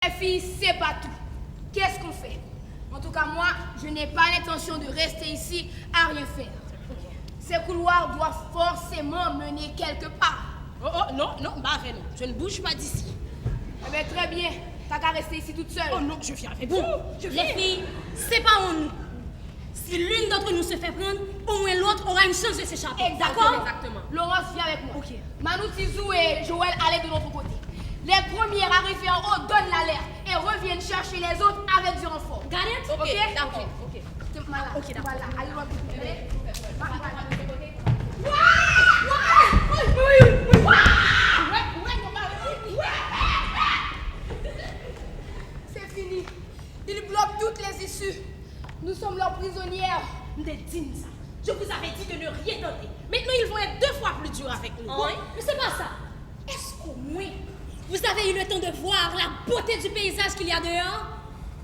Les filles, c'est pas tout. Qu'est-ce qu'on fait? En tout cas, moi, je n'ai pas l'intention de rester ici à rien faire. Ces couloirs doivent forcément mener quelque part. Oh, non, bah non, je ne bouge pas d'ici. Eh bien, très bien. T'as qu'à rester ici toute seule. Oh non, je viens avec vous. Les filles, séparons nous. Si l'une d'entre nous se fait prendre, au moins l'autre aura une chance de s'échapper. D'accord? Exactement. Laurence, viens avec moi. Ok. Manu, Tizou et Joël, allez de l'autre côté. Les premières arrivées en haut donnent l'alerte et reviennent chercher les autres avec du renfort. Got it? Ok, d'accord. Ok, d'accord. Voilà, allez, l'autre côté. C'est fini. Ils bloquent toutes les issues. Nous sommes leurs prisonnières. Dites ça. Je vous avais dit de ne rien tenter. Maintenant, ils vont être 2 fois plus durs avec nous. Oui, mais c'est pas ça. Est-ce qu'au moins, Vous avez eu le temps de voir la beauté du paysage qu'il y a dehors?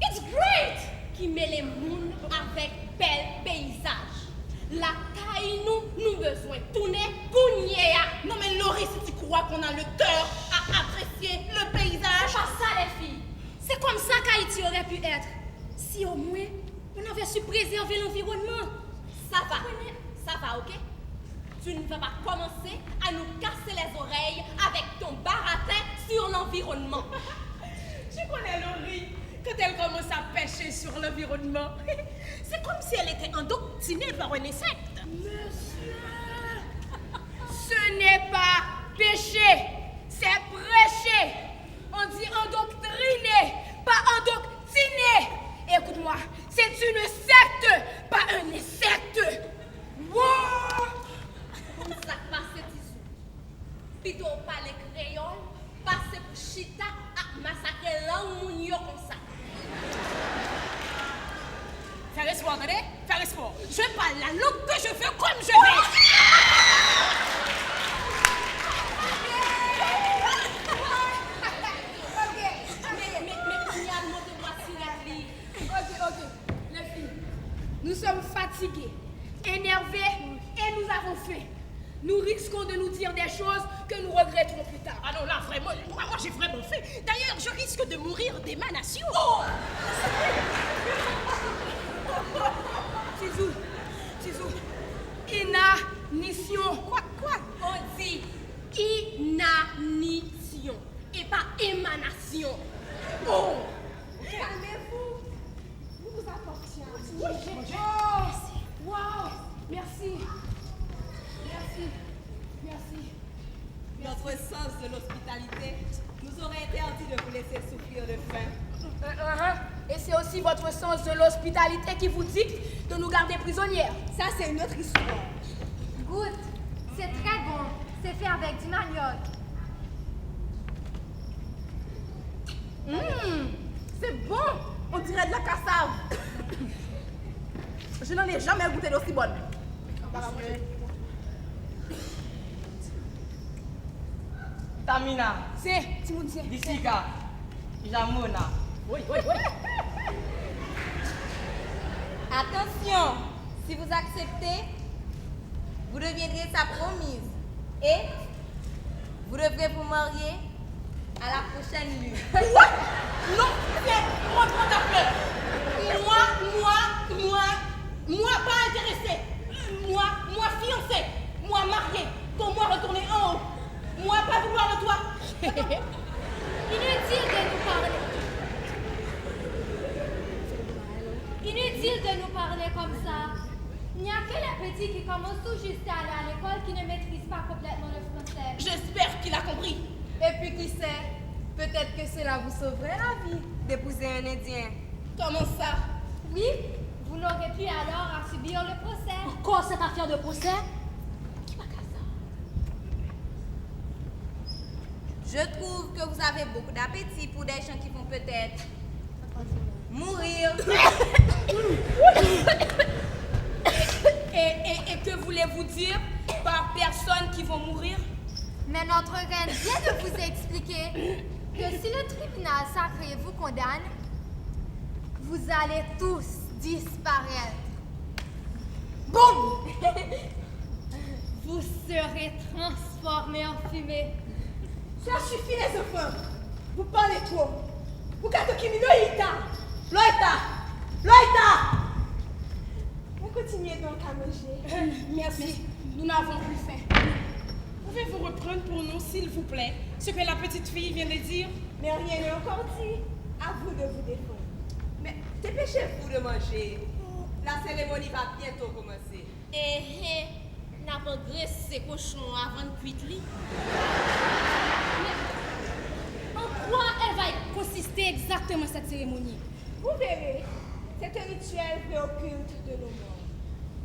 it's great, qui met les moules avec bel paysage. La taille nous besoin tourner pour nier. Non mais Laurie, si tu crois qu'on a le cœur à apprécier le paysage. C'est pas ça, les filles. C'est comme ça qu'Haïti aurait pu être. Si au moins, on avait su préserver l'environnement. Ça va, ok? Tu ne vas pas commencer à nous casser les oreilles avec ton baratin sur l'environnement. Tu connais Laurie, quand elle commence à pêcher sur l'environnement, c'est comme si elle était endoctrinée par un insecte. Monsieur, ce n'est pas péché, c'est prêcher. On dit endoctriner, pas endoctriner. Écoute-moi, c'est une secte, pas un insecte. Wow! Comme ça passe tissu. Plutôt parler créole, passer pour chita à massacrer langue moun yo comme ça. Faire espoir, attendez? Faire espoir. Je parle la langue que je veux comme je veux. Ok, les filles, nous sommes fatigués, énervés et nous avons faim. Nous risquons de nous dire des choses que nous regretterons plus tard. Ah non, là, vraiment, moi j'ai vraiment faim. D'ailleurs, je risque de mourir d'émanation. Oh! Tizou, inanition. Quoi? On dit inanition et pas émanation. Oh! Calmez-vous. Nous vous apportions. Oh, wow, merci. Notre sens de l'hospitalité nous aurait interdit de vous laisser souffrir de faim. Et c'est aussi votre sens de l'hospitalité qui vous dicte de nous garder prisonnières. Ça, c'est une autre histoire. Goûte, c'est très bon. C'est fait avec du manioc. C'est bon. On dirait de la cassave. Je n'en ai jamais goûté d'aussi bonne. Tamina, C'est, Timoun, c'est. Disika, Jamona. Oui. Attention, si vous acceptez, vous deviendrez sa promise. Et vous devrez vous marier à la prochaine lune. Non, c'est moi prends ta fleur. Moi pas intéressée. Moi fiancée. Moi mariée. Pour moi retourner en haut. Moi pas vouloir de toi. Inutile de nous parler. Inutile de nous parler comme ça. Il n'y a que les petits qui commencent tout juste à aller à l'école qui ne maîtrisent pas complètement le français. J'espère qu'il a compris. Et puis qui sait, peut-être que cela vous sauverait la vie d'épouser un Indien. Comment ça? Oui, vous n'aurez plus alors à subir le procès. Encore cette affaire de procès? Je trouve que vous avez beaucoup d'appétit pour des gens qui vont peut-être mourir. Et que voulez-vous dire par personnes qui vont mourir? Mais notre reine vient de vous expliquer que si le tribunal sacré vous condamne, vous allez tous disparaître. Boum! Vous serez transformés en fumée. Ça suffit les enfants. Vous parlez trop. Vous manger. Merci, nous n'avons plus faim. Pouvez-vous reprendre pour nous, s'il vous plaît, ce que la petite fille vient de dire? Mais rien n'est encore dit. À vous de vous défendre. Mais dépêchez-vous de manger. La cérémonie va bientôt commencer. N'a pas graissé ces cochons avant de cuire. En quoi elle va consister exactement cette cérémonie? Vous verrez, c'est un rituel préocculte de nos morts.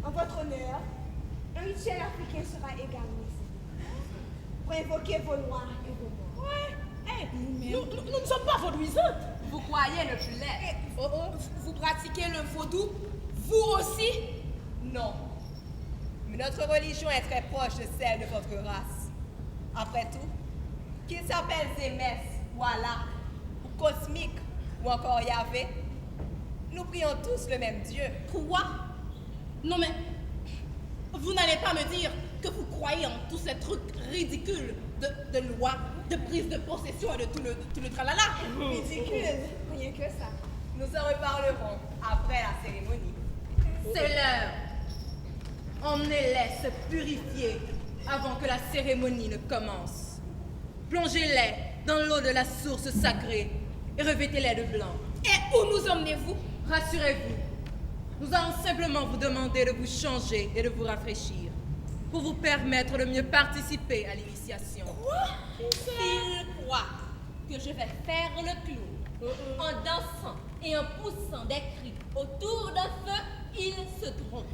En votre honneur, un rituel africain sera également ici. Pour invoquer vos lois et vos morts. Ouais, nous ne sommes pas vaudouisantes. Vous croyez ne plus l'être? Vous pratiquez le vaudou, vous aussi? Non. Mais notre religion est très proche de celle de votre race. Après tout, qu'il s'appelle Zémès, ou Allah, ou Cosmique, ou encore Yahvé, nous prions tous le même Dieu. Quoi? Non mais, vous n'allez pas me dire que vous croyez en tous ces trucs ridicules de loi, de prise de possession et de tout le tralala? Ridicule, rien que ça. Nous en reparlerons après la cérémonie. C'est l'heure. Emmenez-les se purifier avant que la cérémonie ne commence. Plongez-les dans l'eau de la source sacrée et revêtez-les de blanc. Et où nous emmenez-vous? Rassurez-vous, nous allons simplement vous demander de vous changer et de vous rafraîchir pour vous permettre de mieux participer à l'initiation. S'il croit que je vais faire le clown en dansant et en poussant des cris autour d'un feu, il se trompe.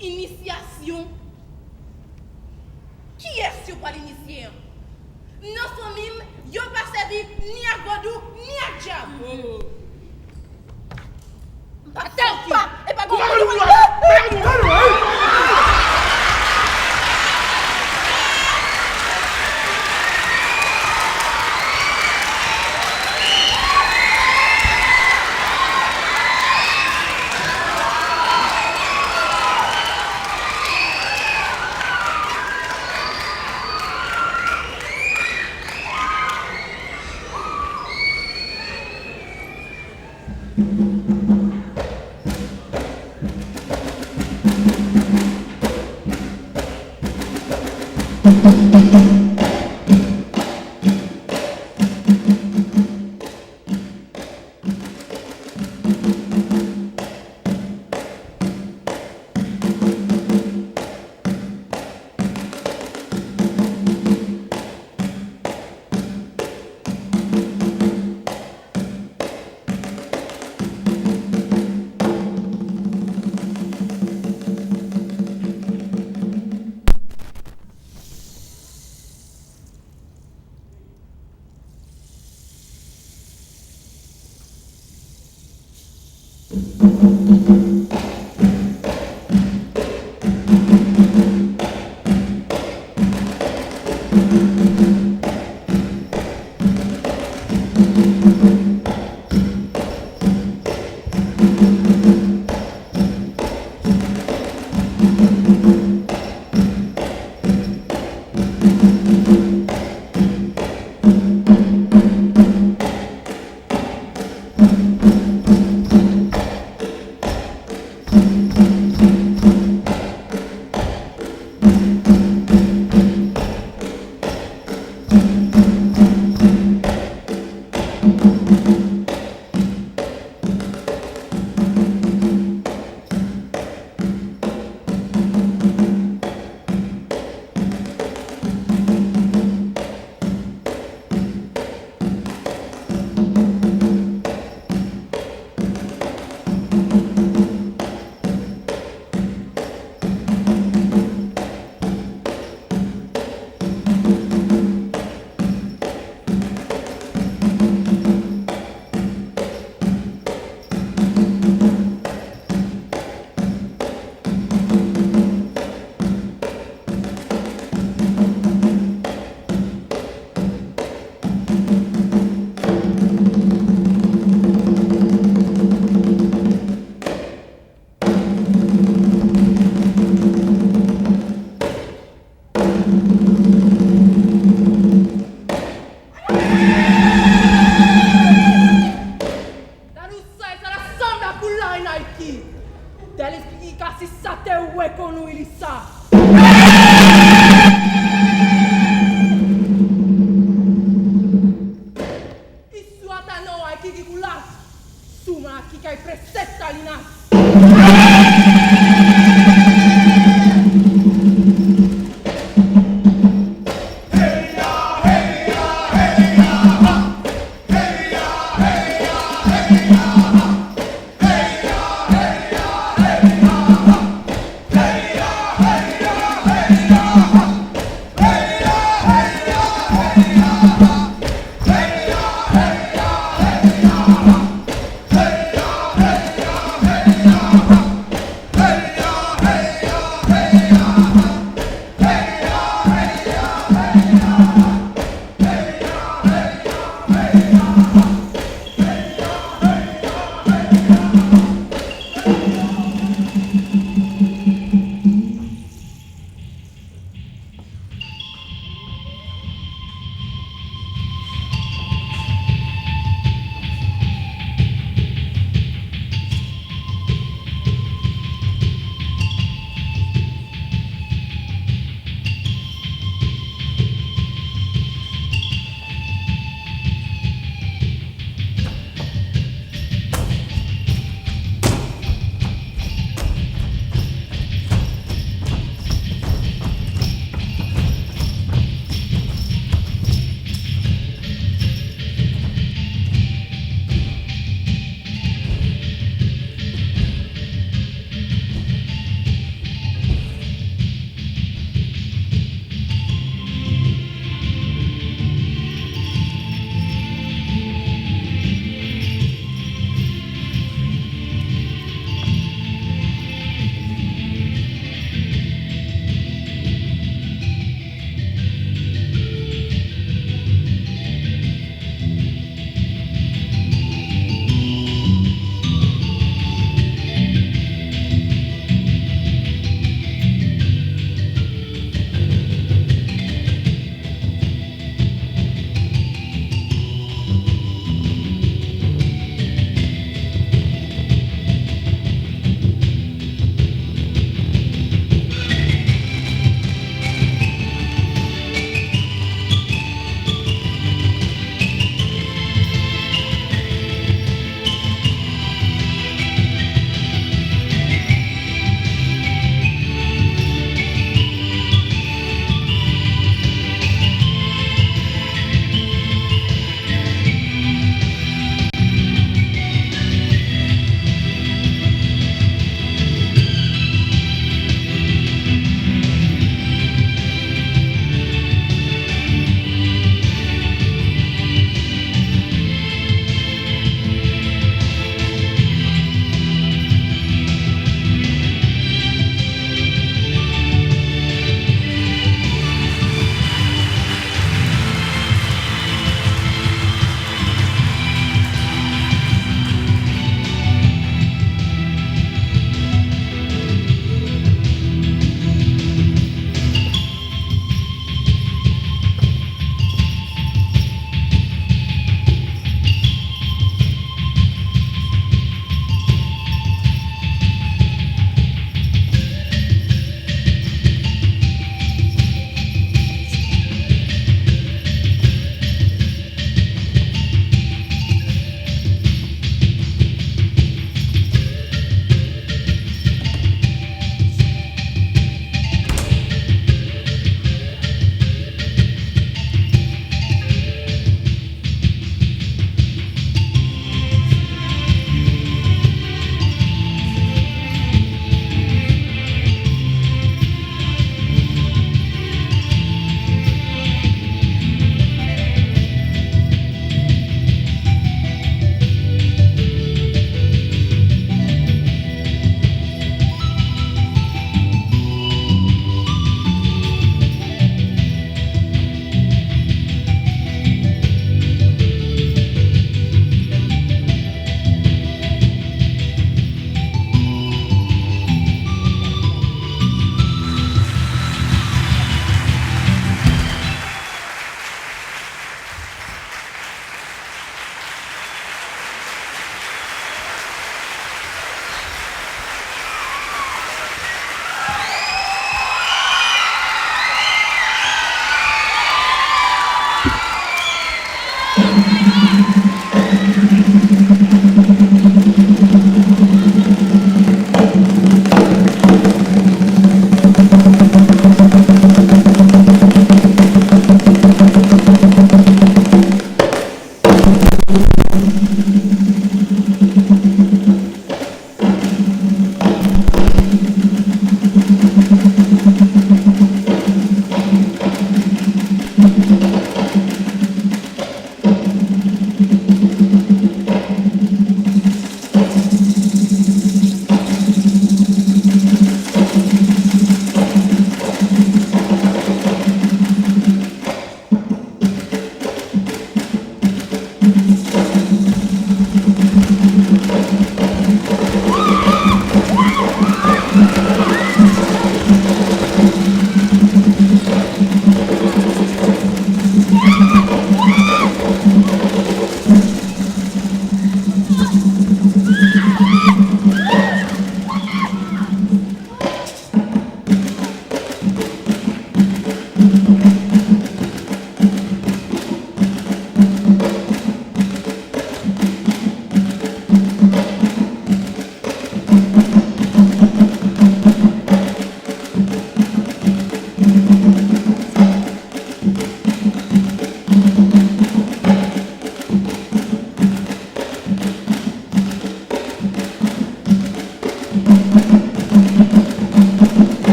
Initiation? Qui est-ce qui va l'initier? Nos familles, yo pas servi ni à Godou, ni à Diable. Attends, pas! Et pas qui roulate. Souma qui caille presque Salinas.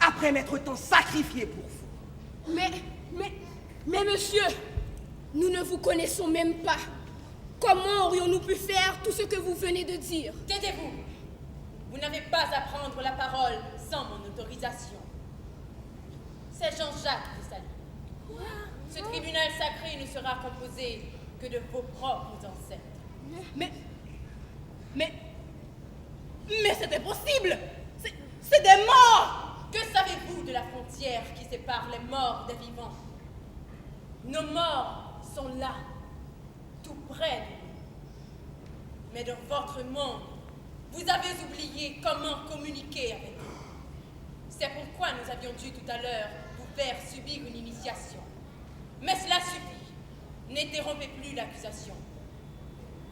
Après m'être tant sacrifié pour vous. Mais monsieur, nous ne vous connaissons même pas. Comment aurions-nous pu faire tout ce que vous venez de dire? Taisez-vous. Vous n'avez pas à prendre la parole sans mon autorisation. C'est Jean-Jacques de Sali. Ce tribunal sacré ne sera composé que de vos propres ancêtres. Mais c'est impossible! C'est des morts! Que savez-vous de la frontière qui sépare les morts des vivants? Nos morts sont là, tout près de nous. Mais dans votre monde, vous avez oublié comment communiquer avec eux. C'est pourquoi nous avions dû tout à l'heure vous faire subir une initiation. Mais cela suffit. N'interrompez plus l'accusation.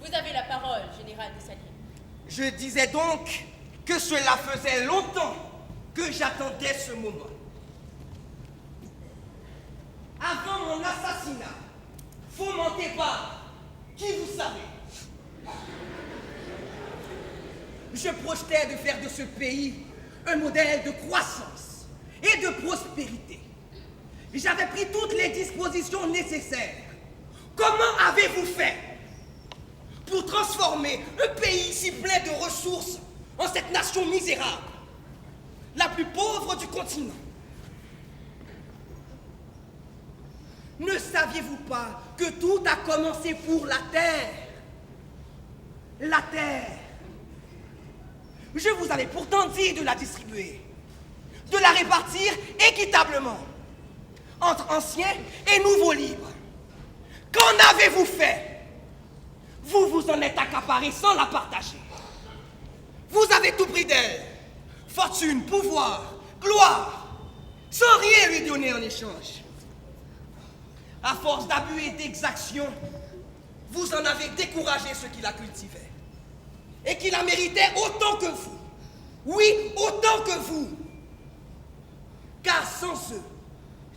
Vous avez la parole, général de Sali. Je disais donc que cela faisait longtemps que j'attendais ce moment. Avant mon assassinat, fomenté par qui vous savez, je projetais de faire de ce pays un modèle de croissance et de prospérité. J'avais pris toutes les dispositions nécessaires. Comment avez-vous fait pour transformer un pays si plein de ressources en cette nation misérable, la plus pauvre du continent? Ne saviez-vous pas que tout a commencé pour la terre? La terre. Je vous avais pourtant dit de la distribuer, de la répartir équitablement entre anciens et nouveaux libres. Qu'en avez-vous fait? Vous vous en êtes accaparé sans la partager. Vous avez tout pris d'elle. Fortune, pouvoir, gloire, sans rien lui donner en échange. À force d'abus et d'exactions, vous en avez découragé ceux qui la cultivaient. Et qui la méritaient autant que vous. Oui, autant que vous. Car sans eux,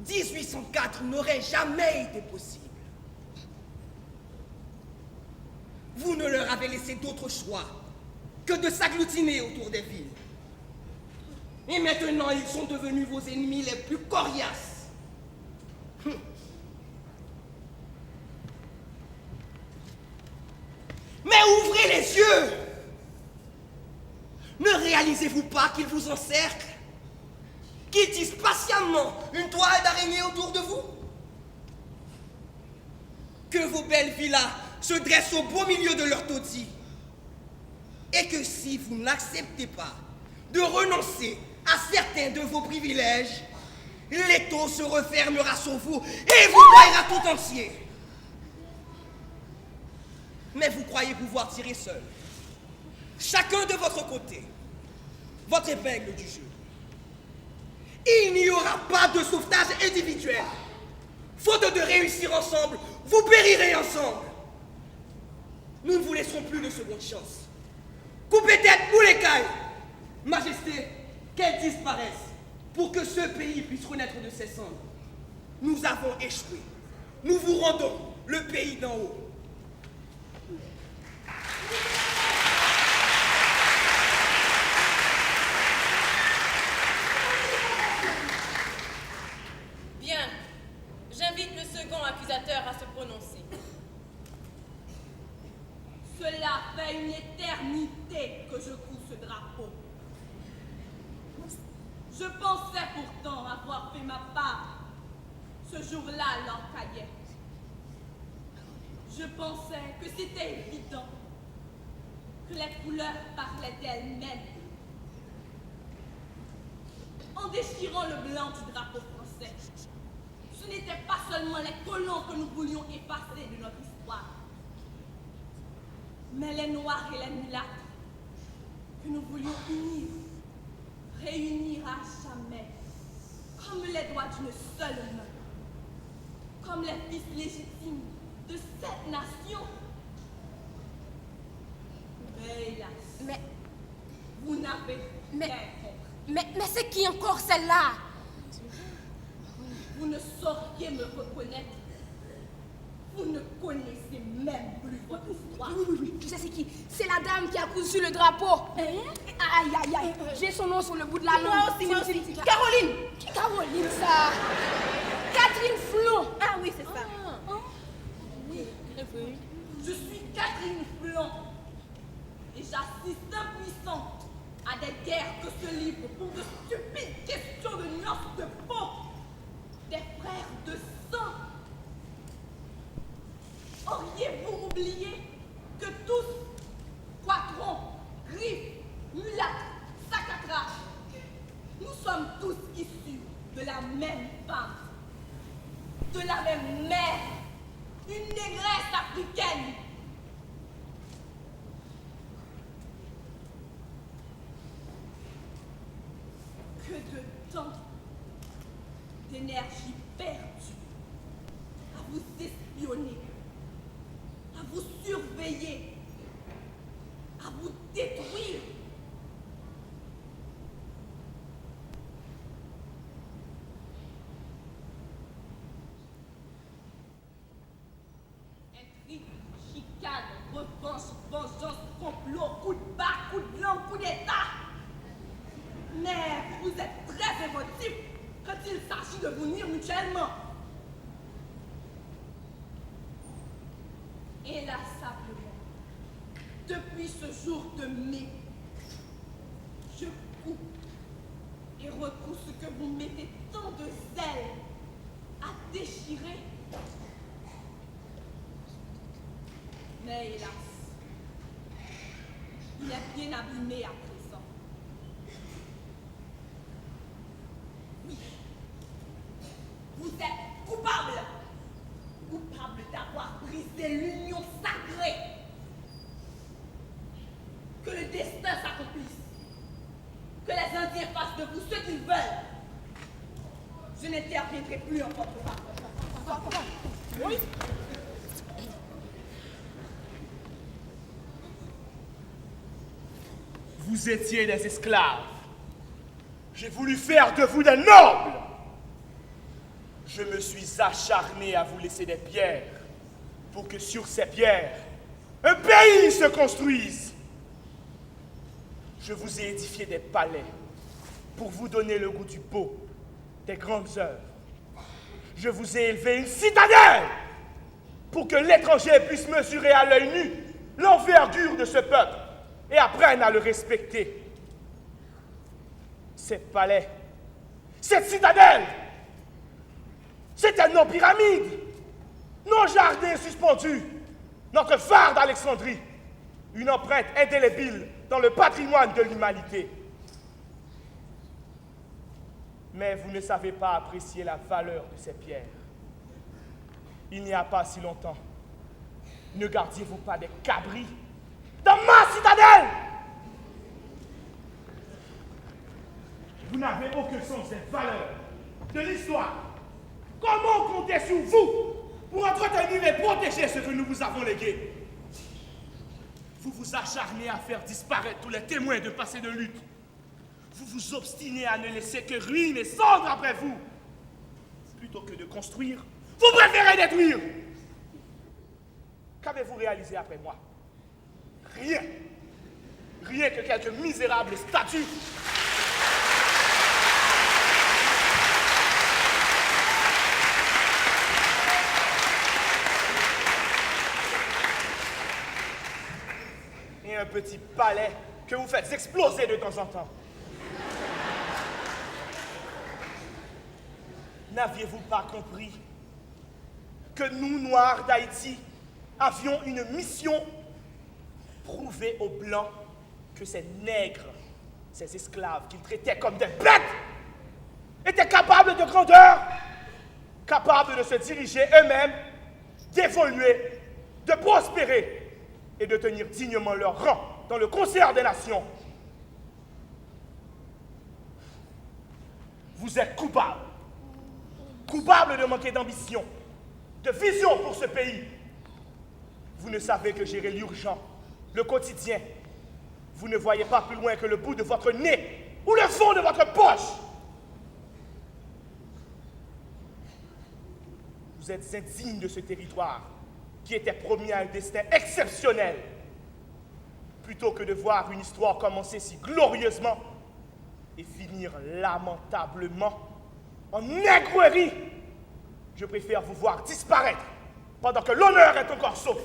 1804 n'aurait jamais été possible. Vous ne leur avez laissé d'autre choix que de s'agglutiner autour des villes. Et maintenant, ils sont devenus vos ennemis les plus coriaces. Mais ouvrez les yeux! Ne réalisez-vous pas qu'ils vous encerclent? Qu'ils tissent patiemment une toile d'araignée autour de vous? Que vos belles villas se dressent au beau milieu de leur taudis? Et que si vous n'acceptez pas de renoncer à certains de vos privilèges, l'étau se refermera sur vous et vous broyera tout entier. Mais vous croyez pouvoir tirer seul, chacun de votre côté, votre épingle du jeu. Il n'y aura pas de sauvetage individuel. Faute de réussir ensemble, vous périrez ensemble. Nous ne vous laisserons plus de seconde chance. Coupez tête ou les cailles. Majesté, qu'elles disparaissent pour que ce pays puisse renaître de ses cendres. Nous avons échoué. Nous vous rendons le pays d'en haut. Bien, j'invite le second accusateur à se prononcer. Cela fait une éternité que je couds ce drapeau. Je pensais pourtant avoir fait ma part ce jour-là à l'Orcaillette. Je pensais que c'était évident, que les couleurs parlaient d'elles-mêmes. En déchirant le blanc du drapeau français, ce n'était pas seulement les colons que nous voulions effacer de notre histoire, mais les noirs et les mulâtres que nous voulions unir, réunir à jamais, comme les doigts d'une seule main, comme les fils légitimes de cette nation. Mais hélas, vous n'avez rien compris. Mais c'est qui encore celle-là? Vous ne sauriez me reconnaître. Vous ne connaissez même plus votre histoire. Oui, je sais c'est qui. C'est la dame qui a cousu le drapeau. Aïe. J'ai son nom sur le bout de la langue. Moi aussi. Caroline. Qui Caroline, ça? Catherine Flon. Ah oui, c'est ça. Je suis Catherine Flon. Et j'assiste impuissante à des guerres que se livrent pour de stupides questions de nuances de peau. Des frères de sang. Auriez-vous oublié que tous, poitrons, griffes, mulâtres, sacatras, nous sommes tous issus de la même femme, de la même mère, une négresse africaine. Que de temps, d'énergie perdue à vous espionner, à vous surveiller, à vous détruire. Intrigue, chicane, revanche, vengeance, complot, coup de barre, coup de langue, coup d'état. Mais vous êtes très émotifs quand il s'agit de vous nuire mutuellement. Inlassablement, depuis ce jour de mai, je coupe et recoupe ce que vous mettez tant de zèle à déchirer. Mais hélas, il est bien abîmé à présent. Oui, vous êtes coupable. Coupable d'avoir brisé l'union sacrée. Que le destin s'accomplisse. Que les Indiens fassent de vous ce qu'ils veulent. Je n'interviendrai plus en votre faveur. Oui. Vous étiez des esclaves. J'ai voulu faire de vous des nobles. Je me suis acharné à vous laisser des pierres pour que sur ces pierres, un pays se construise. Je vous ai édifié des palais pour vous donner le goût du beau, des grandes œuvres. Je vous ai élevé une citadelle pour que l'étranger puisse mesurer à l'œil nu l'envergure de ce peuple et apprenne à le respecter. Ces palais, cette citadelle, c'était nos pyramides, nos jardins suspendus, notre phare d'Alexandrie, une empreinte indélébile dans le patrimoine de l'humanité. Mais vous ne savez pas apprécier la valeur de ces pierres. Il n'y a pas si longtemps, ne gardiez-vous pas des cabris dans ma citadelle? Vous n'avez aucun sens des valeurs, de l'histoire. Comment compter sur vous pour entretenir et protéger ce que nous vous avons légué? Vous vous acharnez à faire disparaître tous les témoins de passé de lutte. Vous vous obstinez à ne laisser que ruines et cendres après vous. Plutôt que de construire, vous préférez détruire. Qu'avez-vous réalisé après moi? Rien. Rien que quelques misérables statues. petit palais que vous faites exploser de temps en temps. N'aviez-vous pas compris que nous, Noirs d'Haïti, avions une mission? Prouver aux Blancs que ces nègres, ces esclaves qu'ils traitaient comme des bêtes, étaient capables de grandeur, capables de se diriger eux-mêmes, d'évoluer, de prospérer et de tenir dignement leur rang dans le concert des nations. Vous êtes coupables. Coupables de manquer d'ambition, de vision pour ce pays. Vous ne savez que gérer l'urgent, le quotidien. Vous ne voyez pas plus loin que le bout de votre nez ou le fond de votre poche. Vous êtes indignes de ce territoire qui était promis à un destin exceptionnel. Plutôt que de voir une histoire commencer si glorieusement et finir lamentablement en nègrerie, je préfère vous voir disparaître pendant que l'honneur est encore sauf.